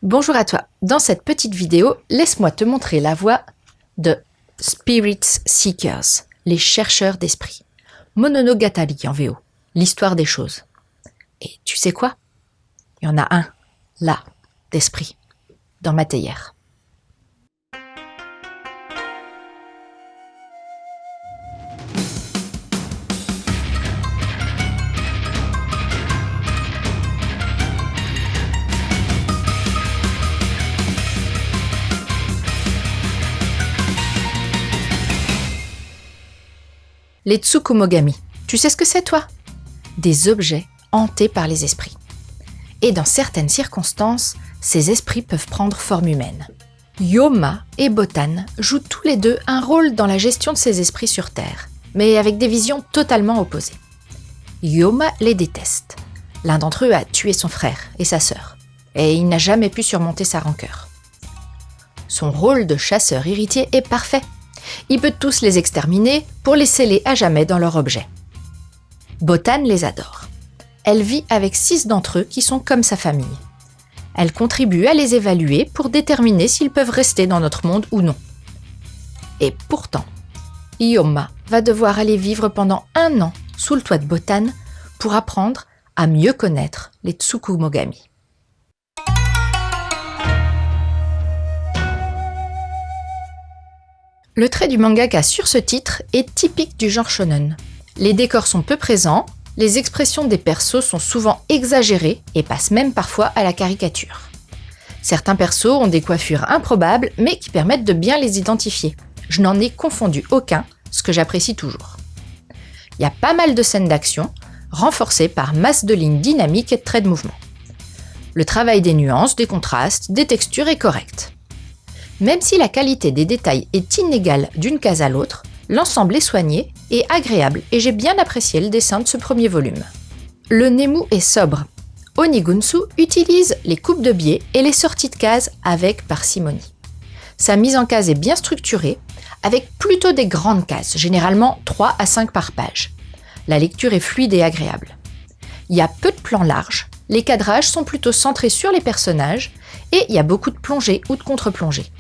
Bonjour à toi. Dans cette petite vidéo, laisse-moi te montrer la voix de Spirit Seekers, les chercheurs d'esprit. Mononogatari en VO, l'histoire des choses. Et tu sais quoi? Il y en a un, là, d'esprit, dans ma théière. Les Tsukumogami, tu sais ce que c'est toi? Des objets hantés par les esprits. Et dans certaines circonstances, ces esprits peuvent prendre forme humaine. Yoma et Botan jouent tous les deux un rôle dans la gestion de ces esprits sur Terre, mais avec des visions totalement opposées. Yoma les déteste. L'un d'entre eux a tué son frère et sa sœur, et il n'a jamais pu surmonter sa rancœur. Son rôle de chasseur héritier est parfait. Il peut tous les exterminer pour les sceller à jamais dans leur objet. Botan les adore. Elle vit avec 6 d'entre eux qui sont comme sa famille. Elle contribue à les évaluer pour déterminer s'ils peuvent rester dans notre monde ou non. Et pourtant, Yoma va devoir aller vivre pendant 1 an sous le toit de Botan pour apprendre à mieux connaître les Tsukumogami. Le trait du mangaka sur ce titre est typique du genre shonen. Les décors sont peu présents, les expressions des persos sont souvent exagérées et passent même parfois à la caricature. Certains persos ont des coiffures improbables mais qui permettent de bien les identifier. Je n'en ai confondu aucun, ce que j'apprécie toujours. Il y a pas mal de scènes d'action, renforcées par masse de lignes dynamiques et de traits de mouvement. Le travail des nuances, des contrastes, des textures est correct. Même si la qualité des détails est inégale d'une case à l'autre, l'ensemble est soigné et agréable et j'ai bien apprécié le dessin de ce premier volume. Le Nemu est sobre. Onigunsu utilise les coupes de biais et les sorties de cases avec parcimonie. Sa mise en case est bien structurée, avec plutôt des grandes cases, généralement 3 à 5 par page. La lecture est fluide et agréable. Il y a peu de plans larges, les cadrages sont plutôt centrés sur les personnages et il y a beaucoup de plongées ou de contre-plongées.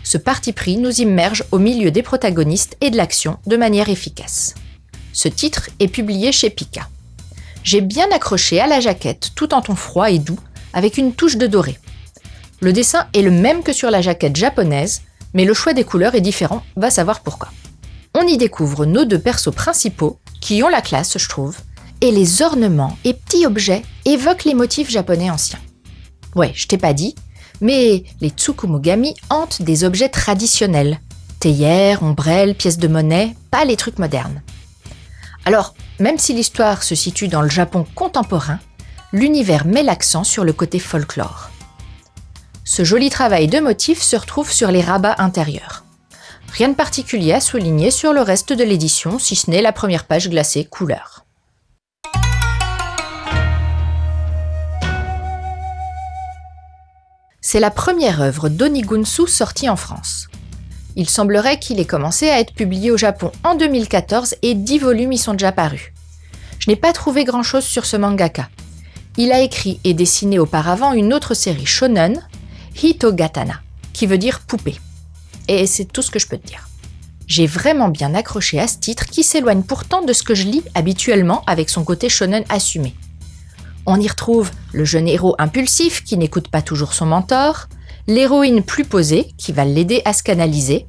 Ce parti pris nous immerge au milieu des protagonistes et de l'action de manière efficace. Ce titre est publié chez Pika. J'ai bien accroché à la jaquette tout en ton froid et doux avec une touche de doré. Le dessin est le même que sur la jaquette japonaise, mais le choix des couleurs est différent, va savoir pourquoi. On y découvre nos 2 persos principaux, qui ont la classe je trouve, et les ornements et petits objets évoquent les motifs japonais anciens. Ouais, je t'ai pas dit, mais les Tsukumogami hantent des objets traditionnels. Théières, ombrelles, pièces de monnaie, pas les trucs modernes. Alors, même si l'histoire se situe dans le Japon contemporain, l'univers met l'accent sur le côté folklore. Ce joli travail de motifs se retrouve sur les rabats intérieurs. Rien de particulier à souligner sur le reste de l'édition, si ce n'est la première page glacée couleur. C'est la première œuvre d'Onigunsu sortie en France. Il semblerait qu'il ait commencé à être publié au Japon en 2014 et 10 volumes y sont déjà parus. Je n'ai pas trouvé grand-chose sur ce mangaka. Il a écrit et dessiné auparavant une autre série shonen, Hitogatana, qui veut dire poupée. Et c'est tout ce que je peux te dire. J'ai vraiment bien accroché à ce titre qui s'éloigne pourtant de ce que je lis habituellement avec son côté shonen assumé. On y retrouve le jeune héros impulsif qui n'écoute pas toujours son mentor, l'héroïne plus posée qui va l'aider à se canaliser,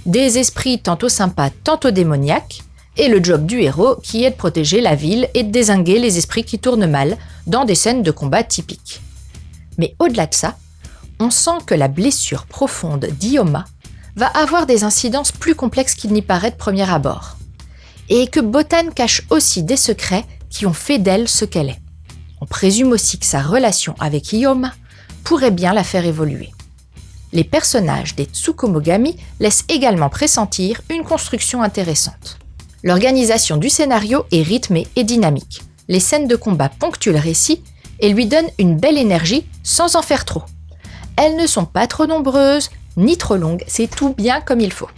des esprits tantôt sympas, tantôt démoniaques, et le job du héros qui est de protéger la ville et de dézinguer les esprits qui tournent mal dans des scènes de combat typiques. Mais au-delà de ça, on sent que la blessure profonde d'Yoma va avoir des incidences plus complexes qu'il n'y paraît de premier abord, et que Botan cache aussi des secrets qui ont fait d'elle ce qu'elle est. On présume aussi que sa relation avec Yoma pourrait bien la faire évoluer. Les personnages des Tsukumogami laissent également pressentir une construction intéressante. L'organisation du scénario est rythmée et dynamique. Les scènes de combat ponctuent le récit et lui donnent une belle énergie sans en faire trop. Elles ne sont pas trop nombreuses ni trop longues, c'est tout bien comme il faut.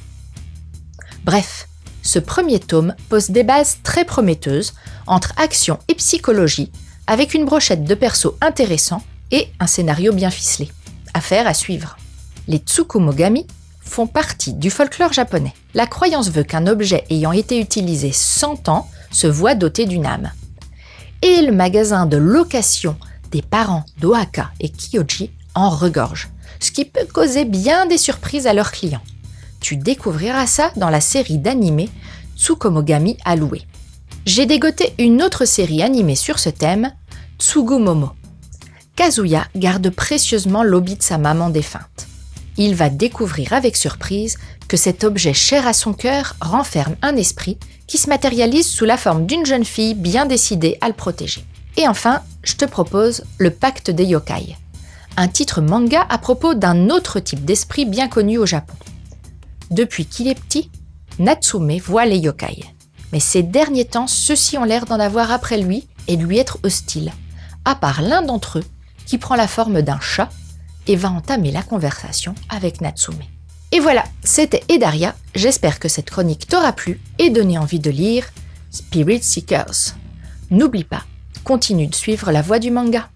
Bref, ce premier tome pose des bases très prometteuses entre action et psychologie, avec une brochette de persos intéressants et un scénario bien ficelé. Affaire à suivre. Les Tsukumogami font partie du folklore japonais. La croyance veut qu'un objet ayant été utilisé 100 ans se voit doté d'une âme. Et le magasin de location des parents d'Ohaka et Kyoji en regorge, ce qui peut causer bien des surprises à leurs clients. Tu découvriras ça dans la série d'animés Tsukumogami à louer. J'ai dégoté une autre série animée sur ce thème, Tsugumomo. Kazuya garde précieusement l'obi de sa maman défunte. Il va découvrir avec surprise que cet objet cher à son cœur renferme un esprit qui se matérialise sous la forme d'une jeune fille bien décidée à le protéger. Et enfin, je te propose Le Pacte des Yokai, un titre manga à propos d'un autre type d'esprit bien connu au Japon. Depuis qu'il est petit, Natsume voit les yokai. Mais ces derniers temps, ceux-ci ont l'air d'en avoir après lui et de lui être hostiles, à part l'un d'entre eux qui prend la forme d'un chat et va entamer la conversation avec Natsume. Et voilà, c'était Edaria, j'espère que cette chronique t'aura plu et donné envie de lire Spirit Seekers. N'oublie pas, continue de suivre la voie du manga.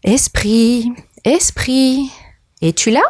Esprit, esprit, es-tu là ?